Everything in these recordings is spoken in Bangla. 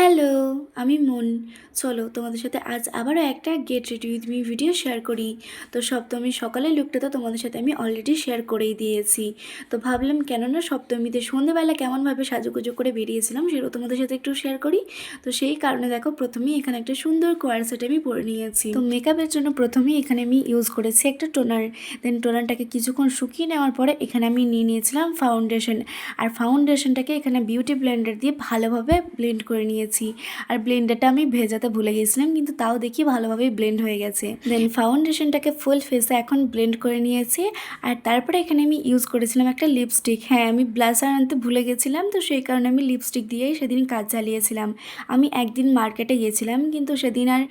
হ্যালো, আমি মন। চলো তোমাদের সাথে আজ আবারও একটা get ready with me video share করি। তো সপ্তমীর সকালের লুকটা তো তোমাদের সাথে আমি অলরেডি শেয়ার করেই দিয়েছি। তো ভাবলাম কেননা সপ্তমীতে সন্ধ্যেবেলা কেমনভাবে সাজুগুজু করে বেরিয়েছিলাম সেটাও তোমাদের সাথে একটু শেয়ার করি। তো সেই কারণে দেখো প্রথমেই এখানে একটা সুন্দর কোয়ার সেট আমি পরে নিয়েছি। তো মেকআপের জন্য প্রথমেই এখানে আমি ইউজ করেছি একটা টোনার। দেন টোনারটাকে কিছুক্ষণ শুকিয়ে নেওয়ার পরে এখানে আমি নিয়ে নিয়েছিলাম ফাউন্ডেশন। আর ফাউন্ডেশনটাকে এখানে বিউটি ব্লেন্ডার দিয়ে ভালোভাবে ব্লেন্ড করে নিয়েছি। আর ব্লেন্ডারটা আমি ভেজাতে ভুলে গেছিলাম, কিন্তু তাও দেখি ভালোভাবেই ব্লেন্ড হয়ে গেছে। দেন ফাউন্ডেশনটাকে ফুল ফেসে এখন ব্লেন্ড করে নিয়েছি। আর তারপরে এখানে আমি ইউজ করেছিলাম একটা লিপস্টিক। হ্যাঁ, আমি ব্লাশার আনতে ভুলে গেছিলাম, তো সেই কারণে আমি লিপস্টিক দিয়েই সেদিন কাজ চালিয়েছিলাম। আমি একদিন মার্কেটে গিয়েছিলাম, কিন্তু সেদিন আর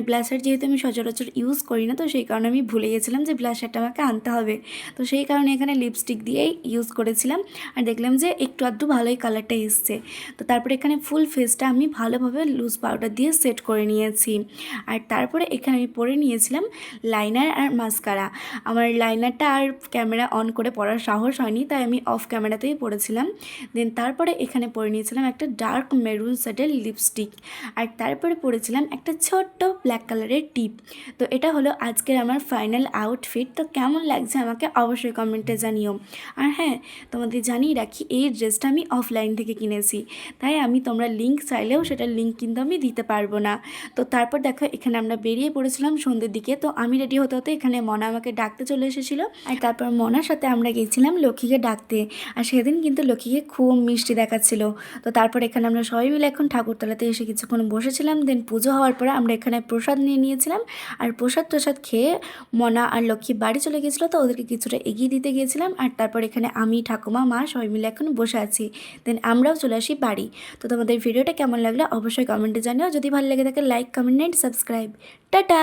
ব্লাশার যেহেতু আমি সচরাচর ইউজ করি না, তো সেই কারণে আমি ভুলে গেছিলাম যে ব্লাশারটা আমাকে আনতে হবে। তো সেই কারণে এখানে লিপস্টিক দিয়েই ইউজ করেছিলাম। আর দেখলাম যে একটু আধটু ভালোই কালারটা এসছে। তো তারপরে এখানে ফুল ফেসটা আমি ভালোভাবে লুজ পাউডার দিয়ে সেট করে নিয়েছি। আর তারপরে এখানে আমি পরে নিয়েছিলাম লাইনার আর মাস্কারা। আমার লাইনারটা আর ক্যামেরা অন করে পরার সাহস হয়নি, তাই আমি অফ ক্যামেরাতেই পরেছিলাম। দেন তারপরে এখানে পরে নিয়েছিলাম একটা ডার্ক মেরুন শেডের লিপস্টিক। আর তারপরে পরেছিলাম একটা ছোট্ট ব্ল্যাক কালারের টিপ। তো এটা হলো আজকের আমার ফাইনাল আউটফিট। তো কেমন লাগছে আমাকে অবশ্যই কমেন্টে জানিও। আর হ্যাঁ, তোমাদের জানিয়ে রাখি এই ড্রেসটা আমি অফলাইন থেকে কিনেছি, তাই তোমরা লিঙ্ক চাইলেও সেটার লিঙ্ক কিন্তু আমি দিতে পারবো না। তো তারপর দেখো এখানে আমরা বেরিয়ে পড়েছিলাম সন্ধ্যের দিকে। তো আমি রেডি হতে হতে এখানে মনা আমাকে ডাকতে চলে এসেছিলো। আর তারপর মনার সাথে আমরা গেছিলাম লক্ষ্মীকে ডাকতে। আর সেদিন কিন্তু লক্ষ্মীকে খুব মিষ্টি দেখাচ্ছিল। তো তারপর এখানে আমরা সবাই মিলে এখন ঠাকুরতলাতে এসে কিছুক্ষণ বসেছিলাম। দেন পুজো হওয়ার পরে আমরা এখানে প্রসাদ নিয়ে নিয়েছিলাম। আর প্রসাদ খেয়ে মনা আর লক্ষ্মী বাড়ি চলে গেছিলো, তো ওদেরকে কিছুটা এগিয়ে দিতে গিয়েছিলাম। আর তারপর এখানে আমি, ঠাকুমা, মা সবাই মিলে এখন বসে আছি। দেন আমরাও চলে আসি বাড়ি। তো তোমাদের ভিডিওটা কেমন লাগলো অবশ্যই কমেন্টে জানিও। যদি ভালো লেগে থাকে like, comment and subscribe. Tata.